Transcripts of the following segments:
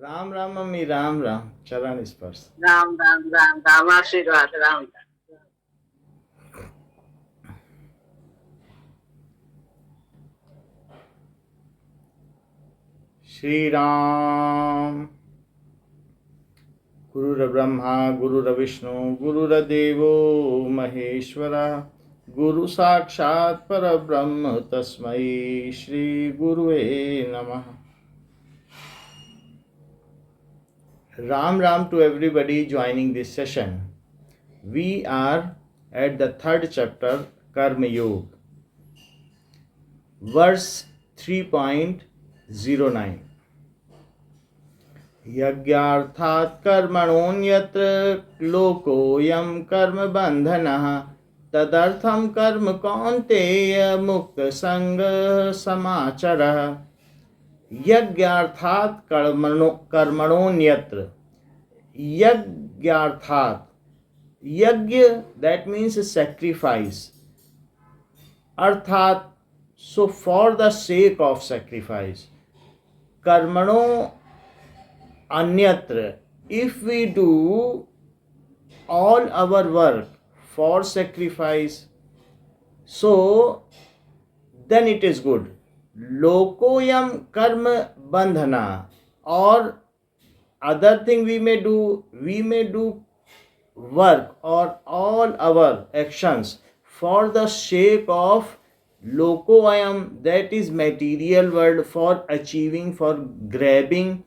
Ram Ram mummy Ram Ram चरण स्पर्श। राम राम राम राम आशीर्वाद राम राम। श्री राम। गुरुर्ब्रह्मा गुरुर्विष्णु गुरुर्देवो महेश्वरः। गुरु साक्षात् परब्रह्म तस्मै श्री गुरुवे नमः। Ram Ram to everybody joining this session. We are at the third chapter, Karma Yoga, verse 3.09. यज्ञार्थात् कर्मणोऽन्यत्र लोकोऽयं कर्म बन्धनः तदर्थं कर्म कौन्तेय मुक्तसङ्गः समाचरः। यज्ञार्थात् कर्मणोऽन्यत्र। यज्ञार्थात्, यज्ञ that means sacrifice, अर्थात so for the sake of sacrifice. कर्मणो अन्यत्र, if we do all our work for sacrifice, so then it is good. Lokoyam karma bandhana, or other thing we may do work or all our actions for the sake of lokoyam, that is material world, for achieving, for grabbing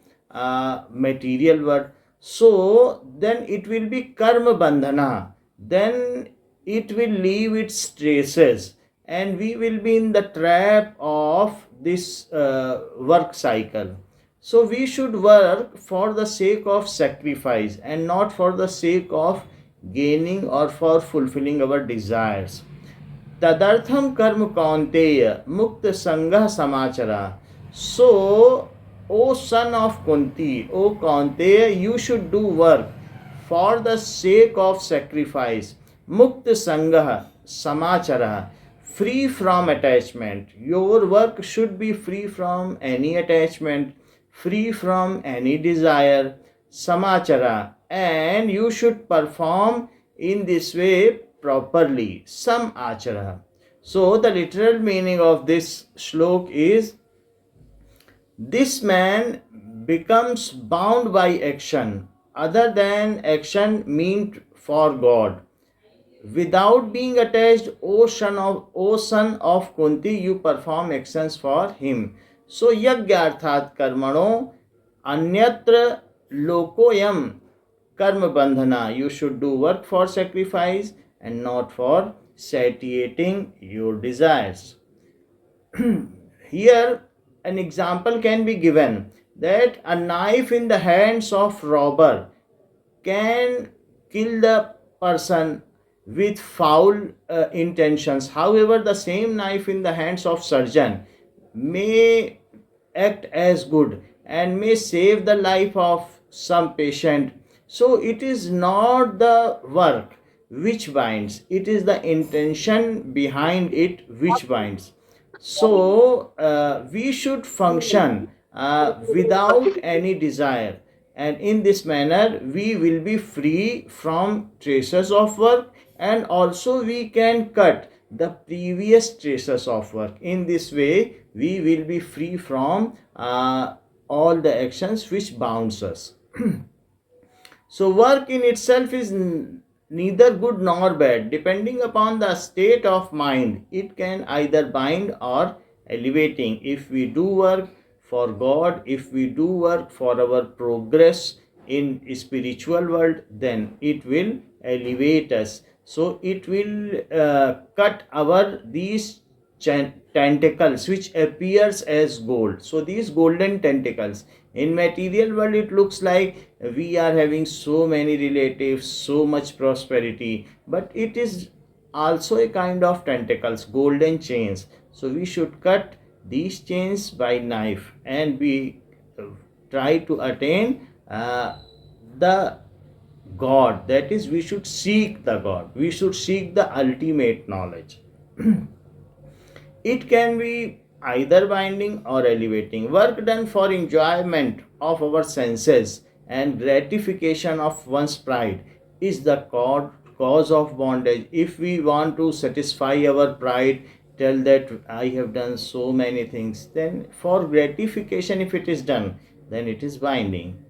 material world. So then it will be karma bandhana, then it will leave its traces and we will be in the trap of this work cycle. So we should work for the sake of sacrifice and not for the sake of gaining or for fulfilling our desires. Tadartham karma kaunteya mukta sangha samachara. So, O son of Kunti, O Kaunteya, you should do work for the sake of sacrifice. Mukta sangha samachara, free from attachment. Your work should be free from any attachment, free from any desire. Samachara, and you should perform in this way properly. Sam achara. So the literal meaning of this shlok is, this man becomes bound by action other than action meant for God. Without being attached, O son of Kunti, you perform actions for him. So yagyarthat karmano anyatra lokoyam karma bandhana. You should do work for sacrifice and not for satiating your desires. Here an example can be given that a knife in the hands of robber can kill the person with foul intentions. However, the same knife in the hands of surgeon may act as good and may save the life of some patient. So it is not the work which binds, it is the intention behind it which binds. So we should function without any desire, and in this manner we will be free from traces of work, and also we can cut the previous traces of work. In this way we will be free from all the actions which bounds us. So work in itself is neither good nor bad. Depending upon the state of mind, it can either bind or elevating. If we do work for God, if we do work for our progress in spiritual world, then it will elevate us. So it will cut our these tentacles which appears as gold. So these golden tentacles, in material world it looks like we are having so many relatives, so much prosperity, but it is also a kind of tentacles, golden chains. So we should cut these chains by knife and we try to attain the God. That is, we should seek the God, we should seek the ultimate knowledge. It can be either binding or elevating. Work done for enjoyment of our senses and gratification of one's pride is the cause of bondage. If we want to satisfy our pride, tell that I have done so many things, then for gratification, if it is done, then it is binding.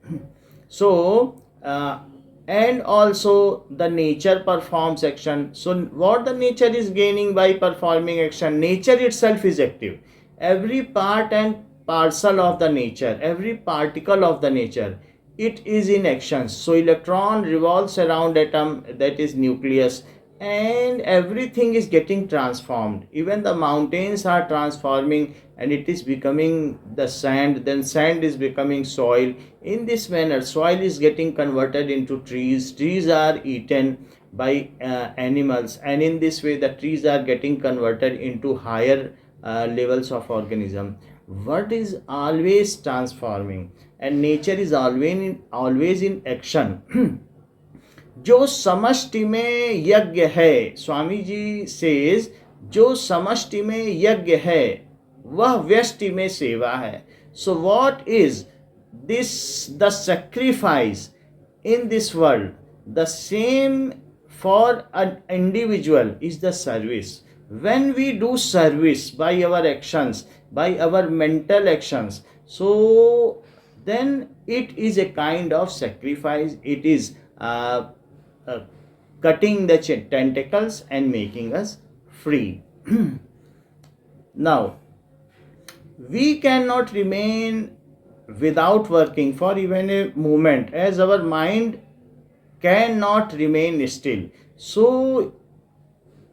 So, and also the nature performs action. So, what the nature is gaining by performing action? Nature itself is active. Every part and parcel of the nature, every particle of the nature, it is in action. So electron revolves around atom, that is nucleus, and everything is getting transformed. Even the mountains are transforming, and it is becoming the sand, then sand is becoming soil. In this manner, soil is getting converted into trees, trees are eaten by animals, and in this way the trees are getting converted into higher levels of organism. What is always transforming, and nature is always in action. जो समष्टि में यज्ञ है, Swami ji says, जो समष्टि में यज्ञ है वह व्यष्टि में सेवा है. So what is this, the sacrifice in this world? The same for an individual is the service. When we do service by our actions, by our mental actions, so then it is a kind of sacrifice. It is cutting the tentacles and making us free. Now, we cannot remain without working for even a moment, as our mind cannot remain still. So,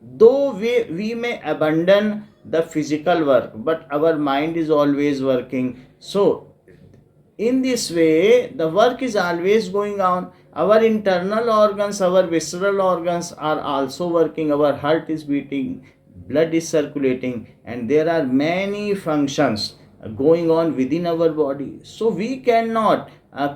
though we may abandon the physical work, but our mind is always working. So, in this way, the work is always going on. Our internal organs, our visceral organs are also working. Our heart is beating, blood is circulating, and there are many functions going on within our body. So we cannot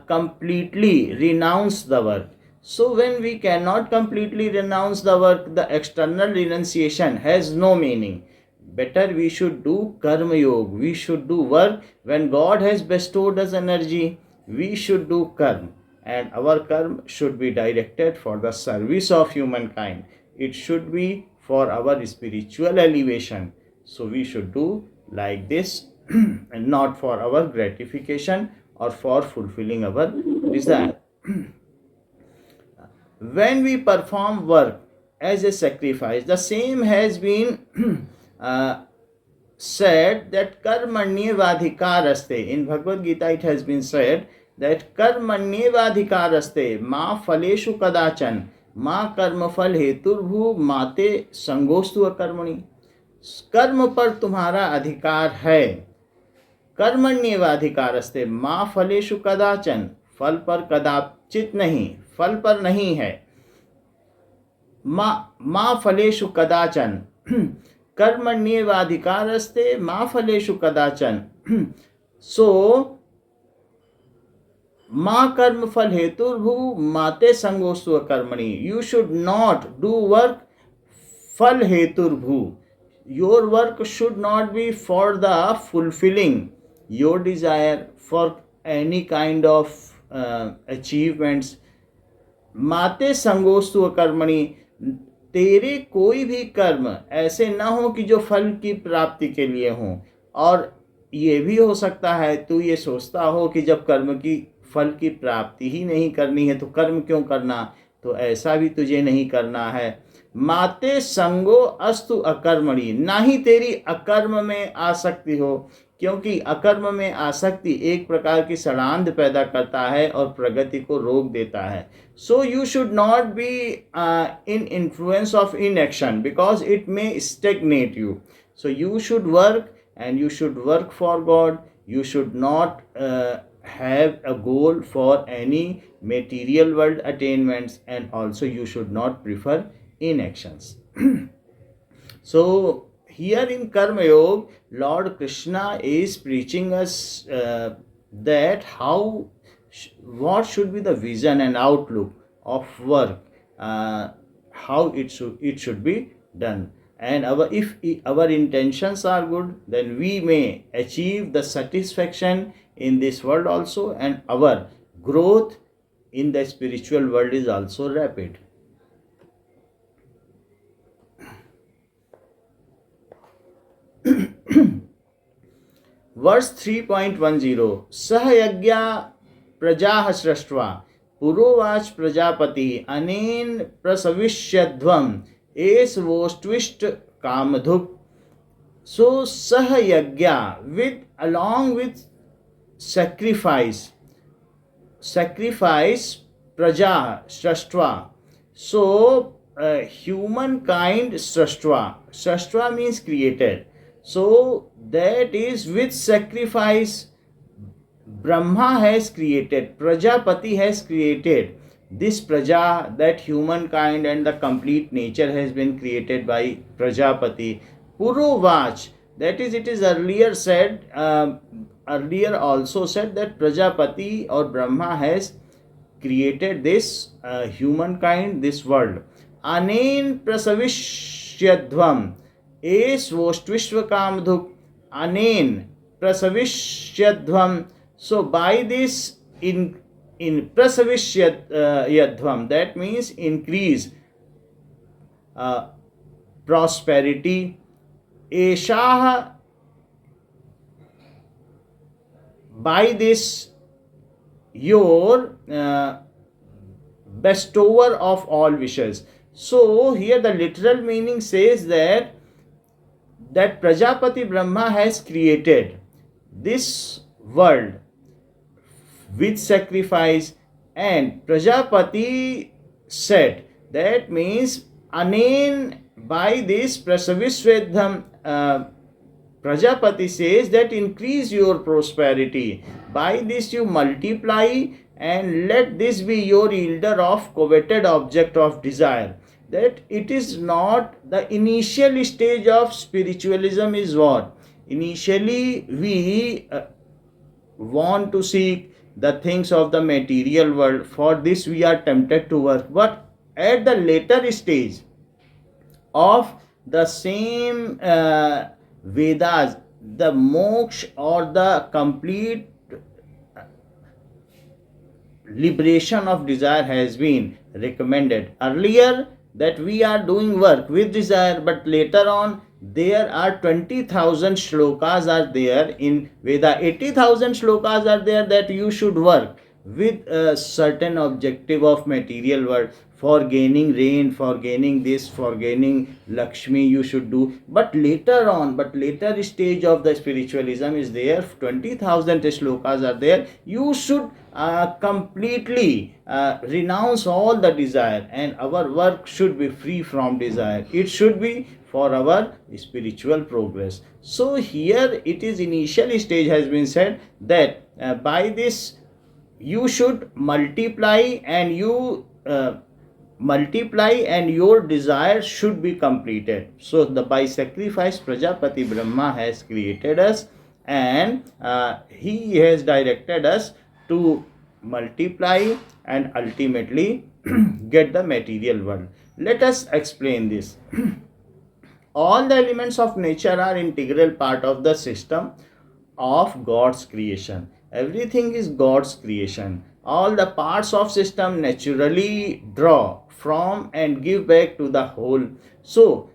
completely renounce the work. So when we cannot completely renounce the work, the external renunciation has no meaning. Better we should do karma yoga. We should do work. When God has bestowed us energy, we should do karma, and our karma should be directed for the service of humankind. It should be for our spiritual elevation. So we should do like this and not for our gratification or for fulfilling our desire. When we perform work as a sacrifice, the same has been said that karmanyevadhikaraste. In Bhagavad Gita it has been said that karmanyevadhikaraste ma phaleshu kadachan ma कर्म फल हेतुर्भु माते संगोस्तु अकर्मणि. कर्म पर तुम्हारा अधिकार है. कर्मण्येवाधिकारस्ते मा फलेषु कदाचन, फल पर कदाचित नहीं, फल पर नहीं है. मा फलेषु कदाचन, कर्मण्येवाधिकारस्ते मा फलेषु कदाचन. So मा कर्म फल हेतुर्भु माते संगोस्तु कर्मणि. You should not do work फल हेतुर्भु. Your work should not be for the fulfilling your desire, for any kind of achievements. माते संगोस्तु कर्मणि. तेरे कोई भी कर्म ऐसे ना हो कि जो फल की प्राप्ति के लिए हो. और ये भी हो सकता है तू ये सोचता हो कि जब कर्म की फल की प्राप्ति ही नहीं करनी है तो कर्म क्यों करना, तो ऐसा भी तुझे नहीं करना है. माते संगो अस्तु अकर्मणि. ना ही तेरी अकर्म में आसक्ति हो, क्योंकि अकर्म में आसक्ति एक प्रकार की सड़ांध पैदा करता है और प्रगति को रोक देता है. So you should not be in influence of inaction because it may stagnant you. So you should work and you should work for God. You should not have a goal for any material world attainments, and also you should not prefer inactions. So here in Karma Yoga, Lord Krishna is preaching us that what should be the vision and outlook of work, how it should be done. And if our intentions are good, then we may achieve the satisfaction in this world also, and our growth in the spiritual world is also rapid. Verse 3.10 Sahayagya Prajah Srashtva Purovach Prajapati Anen Prasavishyadvam Esvostvist Kamadhup. So Sahayagya, with along with sacrifice praja srashtva. So humankind srashtva means created. So that is with sacrifice Brahma has created, Prajapati has created this praja, that humankind and the complete nature has been created by Prajapati. Purovach, that is, it is earlier said, earlier also said that Prajapati or Brahma has created this humankind, this world. Anen prasavishyadvam es vostvishvakamdhuk anen prasavishyadvam. So by this in prasavishyadvam, that means increase prosperity. Eshah, by this your bestower of all wishes. So here the literal meaning says that Prajapati Brahma has created this world with sacrifice, and Prajapati said, that means anen, by this prasavisvedham, Prajapati says that increase your prosperity. By this you multiply, and let this be your yielder of coveted object of desire. That it is not the initial stage of spiritualism is what? Initially we want to seek the things of the material world. For this we are tempted to work. But at the later stage of the same Vedas, the moksha or the complete liberation of desire has been recommended. Earlier that we are doing work with desire, but later on there are 20,000 shlokas are there in Veda. 80,000 shlokas are there that you should work with a certain objective of material world, for gaining rain, for gaining this, for gaining Lakshmi you should do. But later stage of the spiritualism is there, 20,000 shlokas are there. You should completely renounce all the desire, and our work should be free from desire. It should be for our spiritual progress. So here it is, initial stage has been said that by this you should multiply, and you multiply, and your desire should be completed. So by sacrifice Prajapati Brahma has created us, and he has directed us to multiply and ultimately get the material world. Let us explain this. All the elements of nature are integral part of the system of God's creation. Everything is God's creation. All the parts of system naturally draw from and give back to the whole. So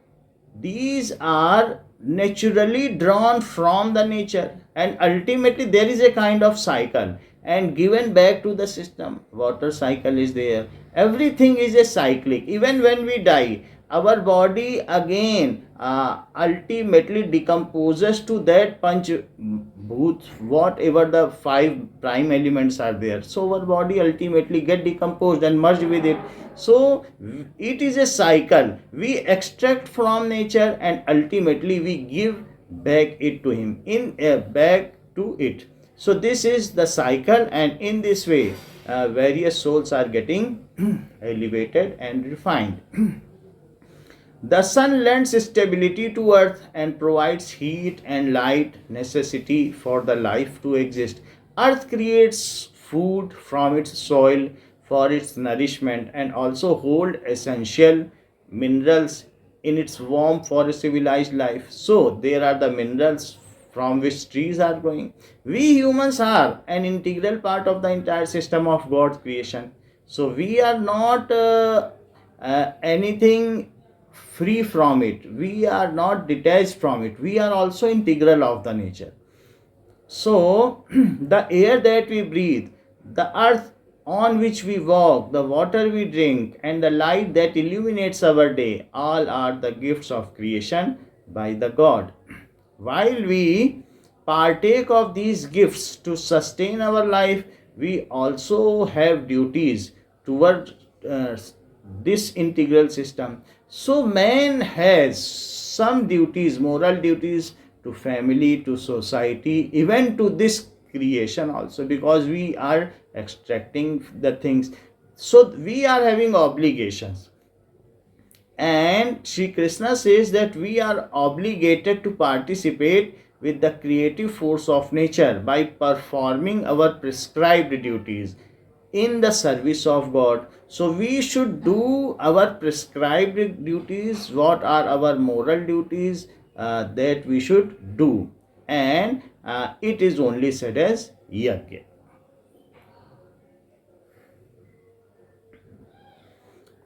these are naturally drawn from the nature, and ultimately there is a kind of cycle and given back to the system. Water cycle is there. Everything is a cyclic. Even when we die, our body again ultimately decomposes to that panch bhut, whatever the five prime elements are there. So our body ultimately get decomposed and merged with it. So it is a cycle. We extract from nature, and ultimately we give back it to him, back to it. So this is the cycle, and in this way various souls are getting elevated and refined. The sun lends stability to earth and provides heat and light necessity for the life to exist. Earth creates food from its soil for its nourishment, and also hold essential minerals in its womb for a civilized life. So there are the minerals from which trees are growing. We humans are an integral part of the entire system of God's creation. So we are not anything free from it. We are not detached from it. We are also integral of the nature. So, the air that we breathe, the earth on which we walk, the water we drink, and the light that illuminates our day, all are the gifts of creation by the God. While we partake of these gifts to sustain our life, we also have duties toward uh, this integral system. So, man has some duties, moral duties to family, to society, even to this creation also, because we are extracting the things. So, we are having obligations. And Sri Krishna says that we are obligated to participate with the creative force of nature by performing our prescribed duties in the service of God. So we should do our prescribed duties, what are our moral duties that we should do. And it is only said as yajna.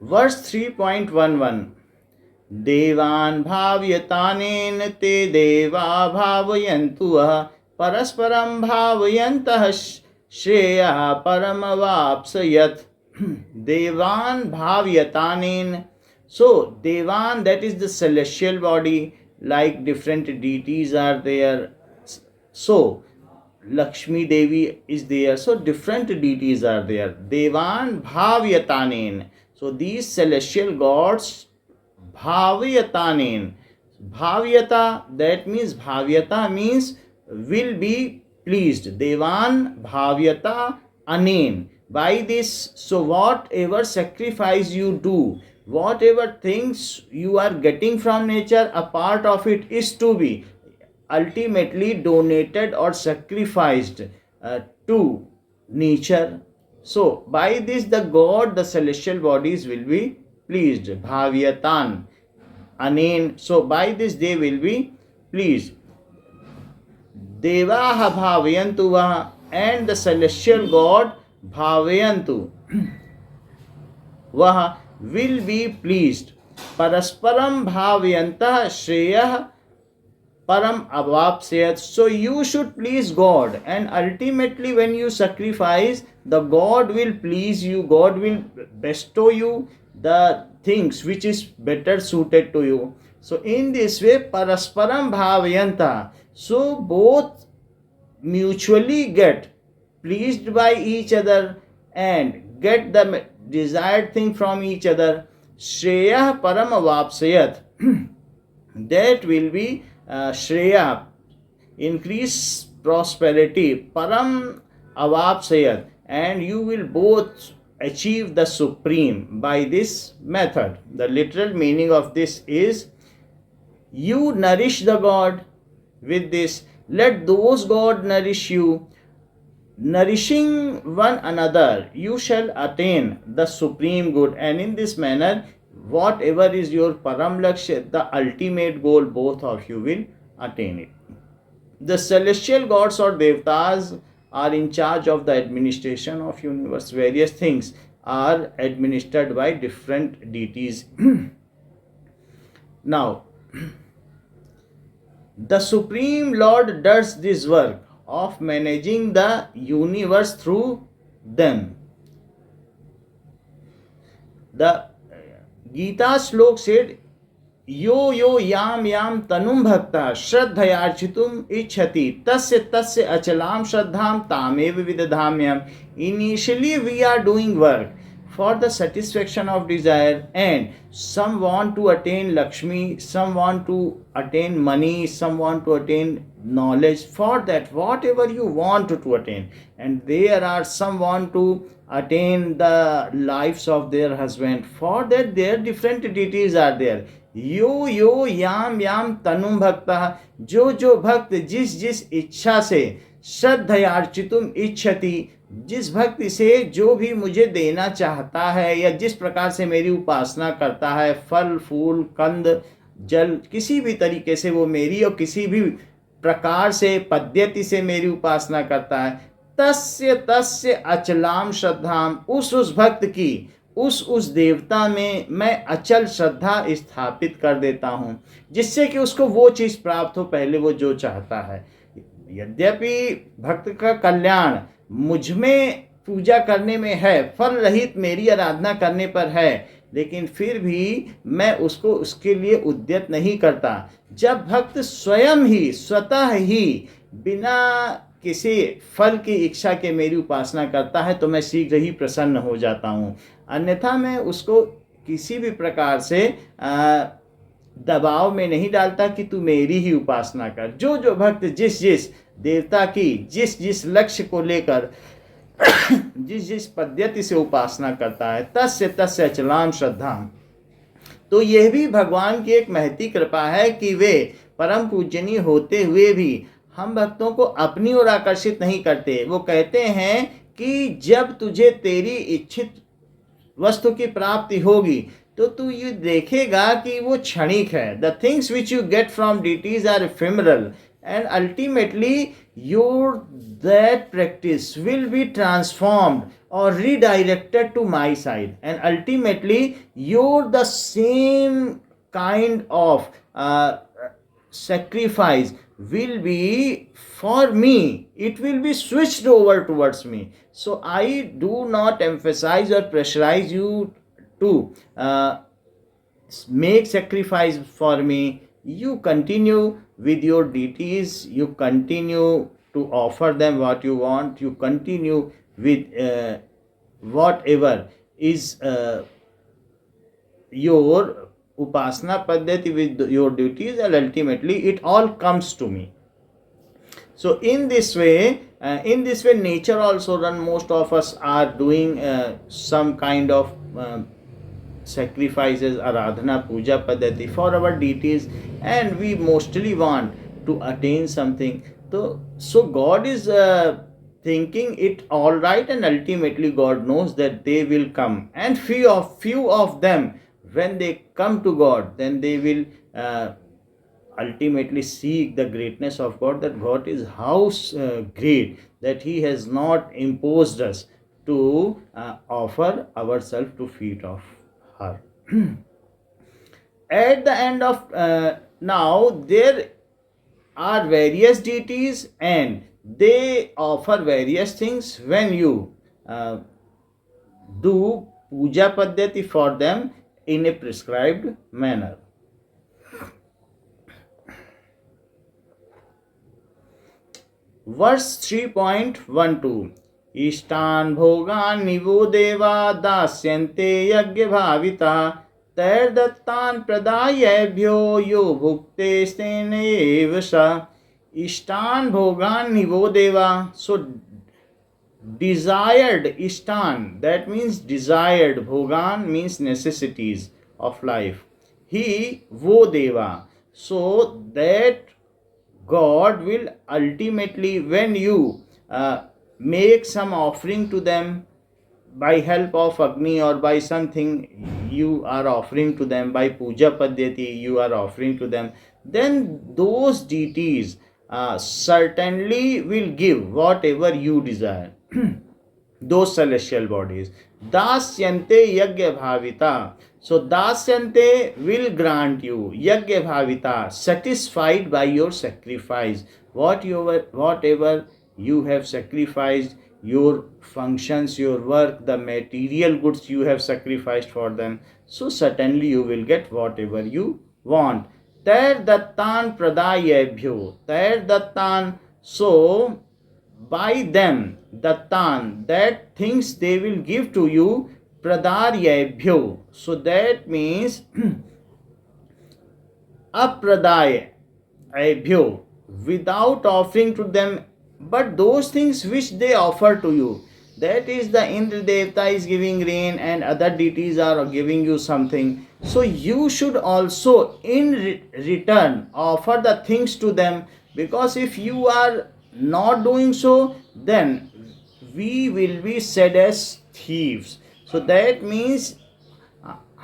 Verse 3.11. देवान् भावयतानेन ते देवा भावयन्तु वः परस्परं भावयन्तः श्रेयः परमवाप्स्यथ. Devan bhavyatanin. So Devan, that is the celestial body, like different deities are there. So Lakshmi Devi is there. So different deities are there. Devan bhavyatanin. So these celestial gods bhavyatanin. Bhavyata, that means bhavyata means will be pleased. Devan bhavyata anin. By this, so whatever sacrifice you do, whatever things you are getting from nature, a part of it is to be ultimately donated or sacrificed to nature. So by this the God, the celestial bodies will be pleased. Bhavyatan anin. So by this they will be pleased. Devaha bhavayantu vaha, and the celestial God bhavayantu vaha will be pleased. Parasparam bhavayantah shreyah param avapsayat. So you should please God, and ultimately when you sacrifice, the God will please you. God will bestow you the things which is better suited to you. So in this way, parasparam bhavayanta. So both mutually get pleased by each other and get the desired thing from each other. Shreya param avapsayat. That will be Shreya, increase prosperity. Param avapsayat, and you will both achieve the supreme by this method. The literal meaning of this is, you nourish the God with this, let those God nourish you. Nourishing one another, you shall attain the supreme good, and in this manner, whatever is your param lakshya, the ultimate goal, both of you will attain it. The celestial gods or devtas are in charge of the administration of universe. Various things are administered by different deities. Now, the Supreme Lord does this work of managing the universe through them. The Geeta slok said, यो यो याम याम तनुम भक्ता श्रद्धयार्चितुम इच्छति तस्य तस्य achalam श्रद्धाम तामेव विदधाम्यम. Initially we are doing work for the satisfaction of desire, and some want to attain Lakshmi, some want to attain money, some want to attain knowledge. For that, whatever you want to attain, and there are some want to attain the lives of their husband. For that, their different deities are there. यो यो याम याम तनुम भक्ता, जो जो भक्त जिस जिस इच्छा से श्रद्धयार्चितुम इच्छति, जिस भक्ति से जो भी मुझे देना चाहता है या जिस प्रकार से मेरी उपासना करता है, फल फूल कंद जल, किसी भी तरीके से वो मेरी और किसी भी प्रकार से, पद्धति से मेरी उपासना करता है, तस्य तस्य अचलाम श्रद्धाम, उस भक्त की, उस देवता में मैं अचल श्रद्धा स्थापित कर देता हूँ, जिससे कि उसको वो चीज प्राप्त हो पहले वो जो चाहता है। यद्यपि भक्त का कल्याण मुझ में पूजा करने में है, फल रहित मेरी आराधना करने पर है, लेकिन फिर भी मैं उसको उसके लिए उद्यत नहीं करता। जब भक्त स्वयं ही, स्वतः ही, बिना किसी फल की इच्छा के मेरी उपासना करता है तो मैं शीघ्र ही प्रसन्न हो जाता हूँ। अन्यथा मैं उसको किसी भी प्रकार से दबाव में नहीं डालता कि तू मेरी ही उपासना कर। जो जो भक्त जिस जिस देवता की, जिस जिस लक्ष्य को लेकर जिस जिस पद्धति से उपासना करता है, तस्य तस्य अचलाम श्रद्धा। तो यह भी भगवान की एक महती कृपा है कि वे परम पूजनीय होते हुए भी हम भक्तों को अपनी ओर आकर्षित नहीं करते। वो कहते हैं कि जब तुझे तेरी इच्छित वस्तु की प्राप्ति होगी तो तू ये देखेगा कि वो क्षणिक है। The things which you get from deities are ephemeral, and ultimately your that practice will be transformed or redirected to my side, and ultimately you're the same kind of sacrifice will be for me, it will be switched over towards me. So I do not emphasize or pressurize you to make sacrifice for me. You continue with your deities, you continue to offer them what you want, you continue with whatever is your upasana paddhati with your duties, and ultimately it all comes to me. So in this way nature also run. Most of us are doing some kind of sacrifices, aradhana, puja paddhati for our deities, and we mostly want to attain something. So God is thinking it all right, and ultimately God knows that they will come, and few of them, when they come to God, then they will ultimately seek the greatness of God, that God is how great that He has not imposed us to offer ourselves to feet of her. At the end of now, there are various deities and they offer various things. When you do puja paddhati for them in a prescribed manner. Verse 3.12 इष्टान भोगान निवो देवा दास्यन्ते यज्ञ भाविता तैर्दत्तान प्रदायेभ्यो यो भुक्ते स्तेनैव स. इष्टान भोगान निवो देवा. So desired ishtan, that means desired. Bhogan means necessities of life. He wo deva, so that God will ultimately, when you make some offering to them by help of Agni or by something you are offering to them, by puja paddhati you are offering to them, then those deities certainly will give whatever you desire. Those celestial bodies. Dasyante yagya bhavita. So dasyante will grant you yagya bhavita, satisfied by your sacrifice. Whatever you have sacrificed, your functions, your work, the material goods you have sacrificed for them, so certainly you will get whatever you want. Tair dattan pradayebhyo. Tair dattan, so by them, dattan, that things they will give to you, pradaryebhyo. So that means apradayebhyo, without offering to them, but those things which they offer to you, that is the Indra Devta is giving rain and other deities are giving you something. So you should also in return offer the things to them, because if you are not doing so, then we will be said as thieves. So that means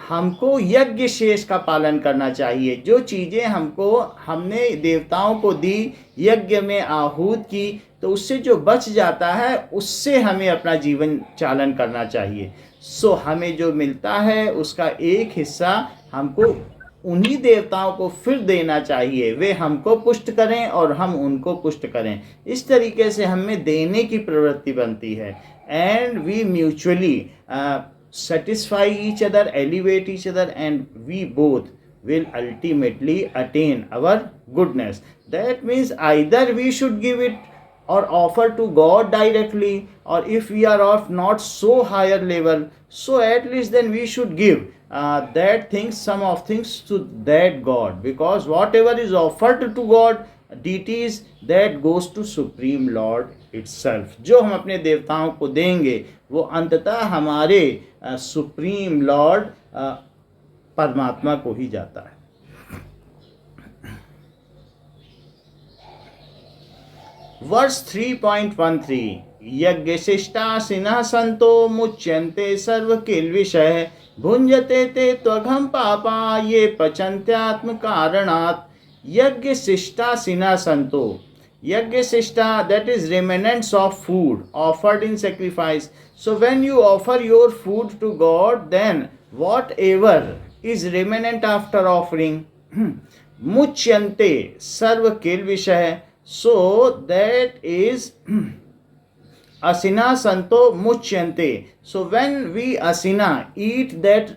हमको यज्ञ शेष का पालन करना चाहिए। जो चीज़ें हमने देवताओं को दी, यज्ञ में आहूत की, तो उससे जो बच जाता है उससे हमें अपना जीवन चालन करना चाहिए। सो हमें जो मिलता है उसका एक हिस्सा हमको उन्हीं देवताओं को फिर देना चाहिए, वे हमको पुष्ट करें और हम उनको पुष्ट करें। इस तरीके से हमें देने की प्रवृत्ति बनती है। And we mutually satisfy each other, elevate each other, and we both will ultimately attain our goodness. That means either we should give it or offer to God directly, or if we are of not so higher level, so at least then we should give that things, some of things to that God, because whatever is offered to God, deities, that goes to Supreme Lord itself. जो हम अपने देवताओं को देंगे वो अंततः हमारे supreme Lord परमात्मा को ही जाता है। वर्स 3.13 यज्ञ शिष्टासिनः संतो मुच्यन्ते सर्व किल विषय भुंजते ते त्वघं पापा ये पचन्त्यात्म कारणात्। यज्ञ शिष्टासिनः संतो, yajna sishta, that is remnants of food offered in sacrifice. So when you offer your food to God, then whatever is remnant after offering, muchyante sarva kil vishaya, so that is asina santo muchyante. So when we asina eat that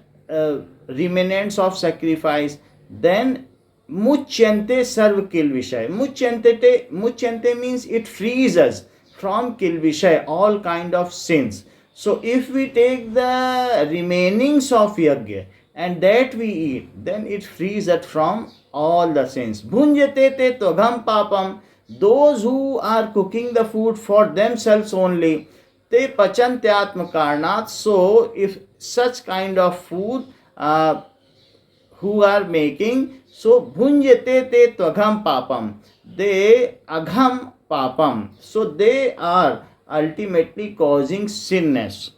remnants of sacrifice, then muchyante sarv kil vishay. Muchyante means it frees us from kil vishay, all kind of sins. So if we take the remainings of yajna and that we eat, then it frees us from all the sins. Bhunjate te tvagam papam, those who are cooking the food for themselves only, te pachantyatma karnat. So if such kind of food who are making, so bhunjate te tvagam papam, they agham papam, so they are ultimately causing sinness,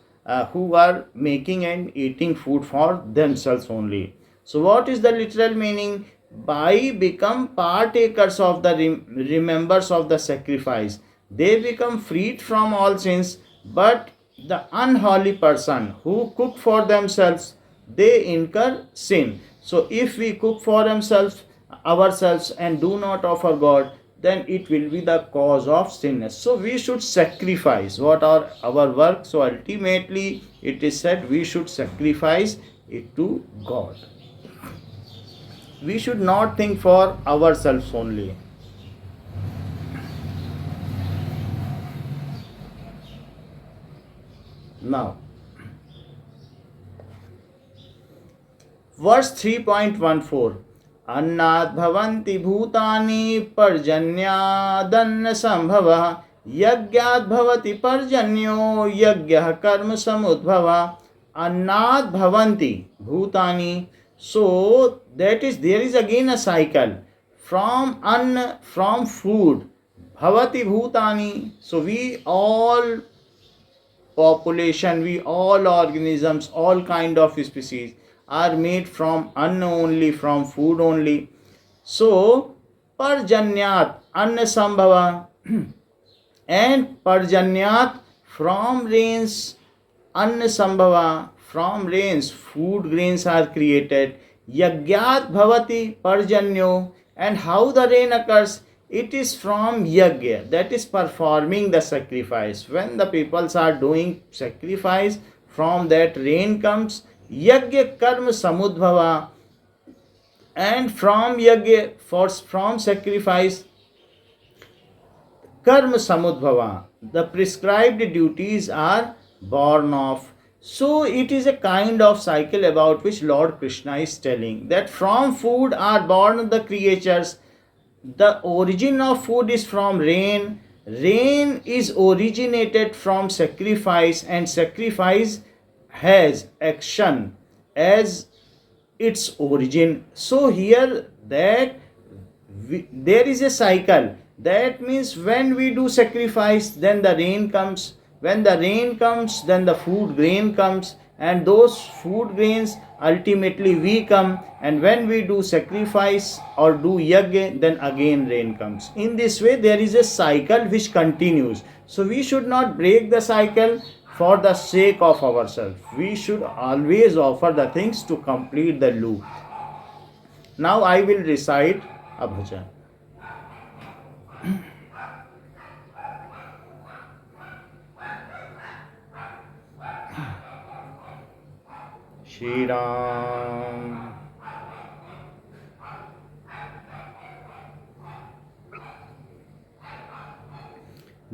who are making and eating food for themselves only. So what is the literal meaning? By become partakers of the remembers of the sacrifice, they become freed from all sins. But the unholy person who cook for themselves, they incur sin. So if we cook for ourselves and do not offer God, then it will be the cause of sinness. So we should sacrifice what are our work. So ultimately it is said we should sacrifice it to God. We should not think for ourselves only. Now, verse 3.14 अन्नात् भवन्ति भूतानि पर्जन्यादन्न संभवः यज्ञात् भवति पर्जन्यो यज्ञः कर्म समुद्भवः। अन्नात् भवन्ति भूतानि, so that is, there is again a cycle from anna, from food, bhavati bhutani. So we all population, we all organisms, all kind of species are made from anna only, from food only. So parjanyat anna sambhava and parjanyat, from rains, anna sambhava, from rains food grains are created. Yagyat bhavati parjanyo, and how the rain occurs? It is from yagya, that is performing the sacrifice. When the peoples are doing sacrifice, from that rain comes. Yagya karma samudbhava, and from yagya, from sacrifice, karma samudbhava, the prescribed duties are born of. So it is a kind of cycle about which Lord Krishna is telling that from food are born the creatures. The origin of food is from rain. Rain is originated from sacrifice, and sacrifice has action as its origin. So here that there is a cycle. That means when we do sacrifice, then the rain comes. When the rain comes, then the food grain comes, and those food grains ultimately we come, and when we do sacrifice or do yajna, then again rain comes. In this way there is a cycle which continues. So we should not break the cycle for the sake of ourselves. We should always offer the things to complete the loop. Now I will recite a bhajan. Shri Ram.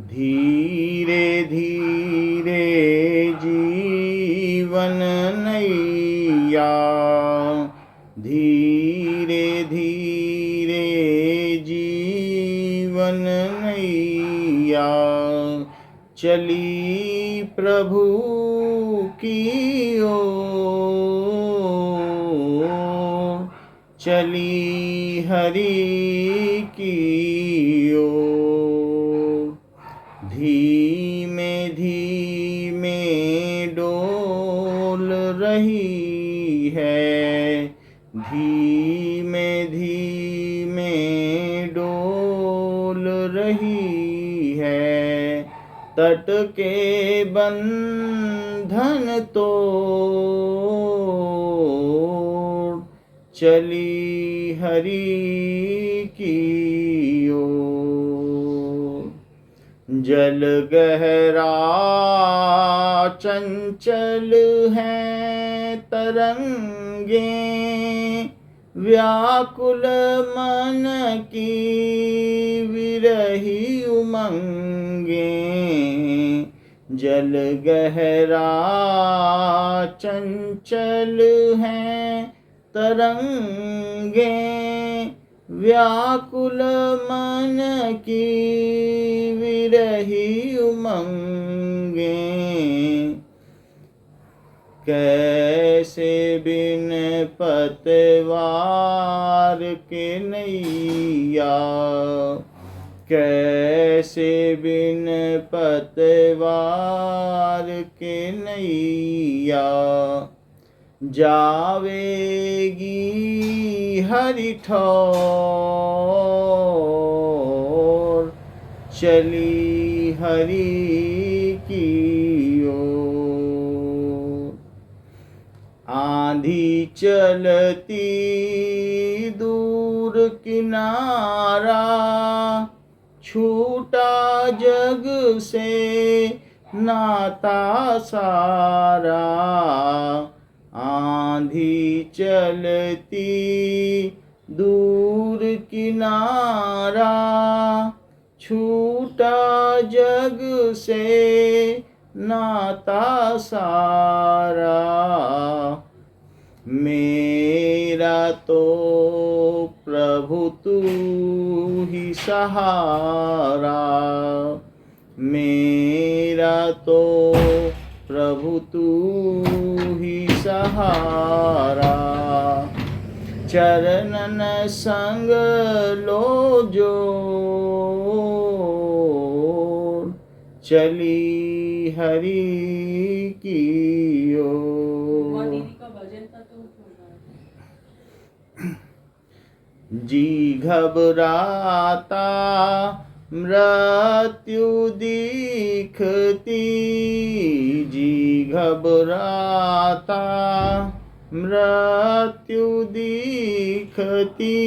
धीरे धीरे जीवन नैया, धीरे धीरे जीवन नैया, चली प्रभु की ओर, चली हरि की ओर। धीमे धीमे डोल रही है, धीमे धीमे डोल रही है, तट के बंधन तोड़, चली हरि की ओर। जल गहरा चंचल है तरंगे, व्याकुल मन की विरही उमंगे। जल गहरा चंचल है तरंगे, व्याकुल मन की विरही उमंगे। कैसे बिन पतवार के नैया, कैसे बिन पतवार के नैया, जावेगी हरि ठौर, चली हरि की ओर। आंधी चलती दूर किनारा, छूटा जग से नाता सारा। आंधी चलती दूर किनारा, छूटा जग से नाता सारा। मेरा तो प्रभु तू ही सहारा, मेरा तो प्रभु तू ही सहारा। चरणन संग लो जोर, चली हरि की ओर। जी घबराता मृत्यु दिखती, जी घबराता मृत्यु दिखती।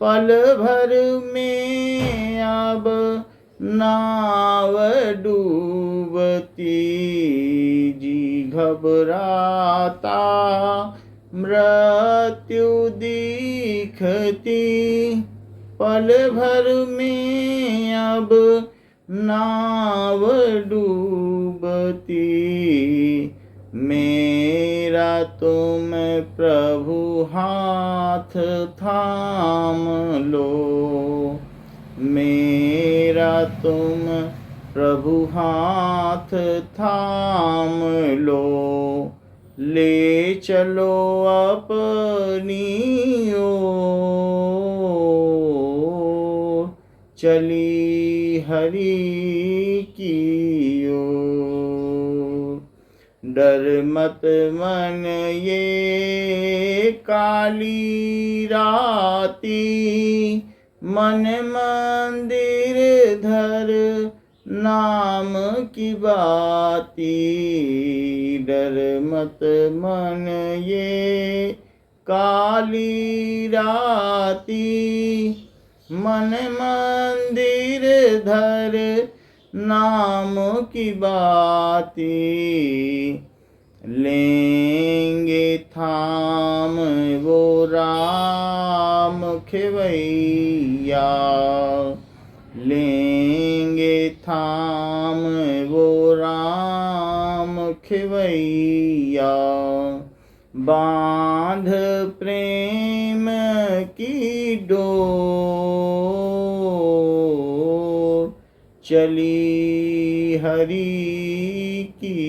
पल भर में अब नाव डूबती, जी घबराता मृत्यु दिखती। पल भर में अब नाव डूबती। मेरा तुम प्रभु हाथ थाम लो, मेरा तुम प्रभु हाथ थाम लो। ले चलो अपनी ओर, चली हरि की ओर। डर मत मन ये काली राती, मन मंदिर धर नाम की बाती। डर मत मन ये काली राती, मन मंदिर धर नाम की बाती। लेंगे थाम वो राम खेवैया, लेंगे थाम वो राम खेवैया। बांध प्रेम की डोर, चली हरि की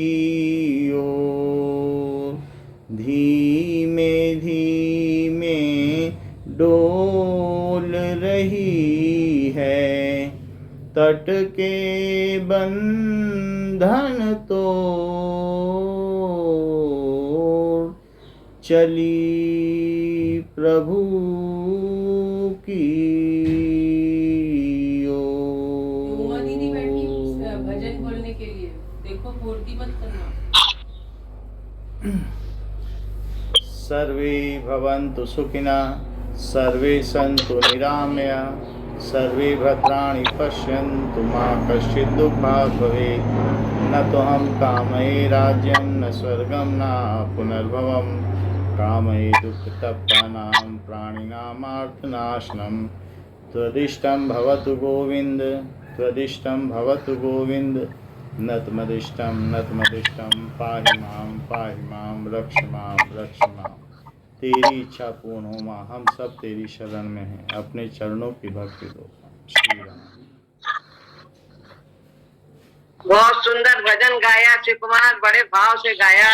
ओर। धीमे धीमे डोल रही है, तट के बंधन तोड़, चली प्रभु की उमा दीदी बैठी भजन बोलने के लिए, देखो मूर्ति मत करना। सर्वे भवन्तु सुखिनः, सर्वे सन्तु निरामया, सर्वे भद्राणि पश्यन्तु मा कश्चित् दुःखभाग् भवेत्। न तोऽहं कामये राज्यं न स्वर्गं न पुनर्भवम्, कामये दुःखतप्तानां प्राणिनामार्तनाशनं। त्वदिष्टं भवतु गोविन्द, त्वदिष्टं भवतु गोविन्द, नतमदिष्टं नतमदिष्टं। पाहि मां रक्ष मां। तेरी इच्छा पूर्ण हो माँ, हम सब तेरी शरण में हैं, अपने चरणों की भक्ति दो। श्री राम। बहुत सुंदर भजन गाया शिव कुमार, बड़े भाव से गाया,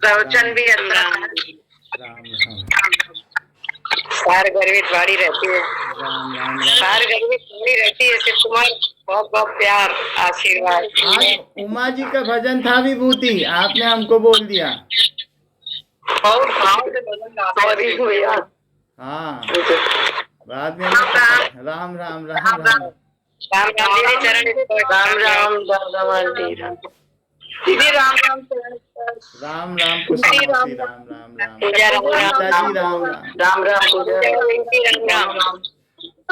प्रवचन भी अच्छा था। राम राम सार गर्वित वाड़ी रहती है, राम राम। सार गर्वित वाड़ी रहती है शिव कुमार। बहुत बहुत प्यार आशीर्वाद। आज उमा जी का भजन था विभूति, आपने हमको बोल दिया। बहुत भाव से भजन गाता है शिव कुमार। हाँ, बाद में राम राम राम राम राम। राम राम दीदी चरण, राम राम दीदी राम राम चरण, राम राम कुशल राम राम राम। पूजा राम राम गीता जी राम राम। राम राम पूजा राम राम।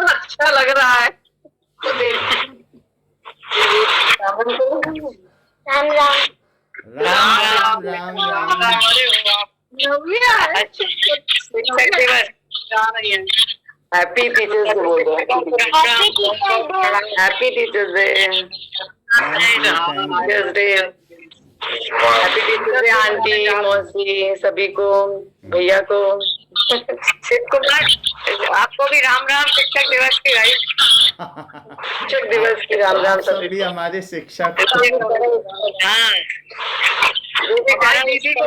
अच्छा लग रहा है। Ram Ram Ram Ram Ram Ram. Happy teachers day बोल दो। Happy teachers day. Teachers day, happy teachers day aunty मौसी सभी को, भैया को। शिव कुमार आपको भी राम राम। शिक्षक दिवस की शिक्षक दिवस की राम राम सब भी हमारे शिक्षक। हाँ दीदी को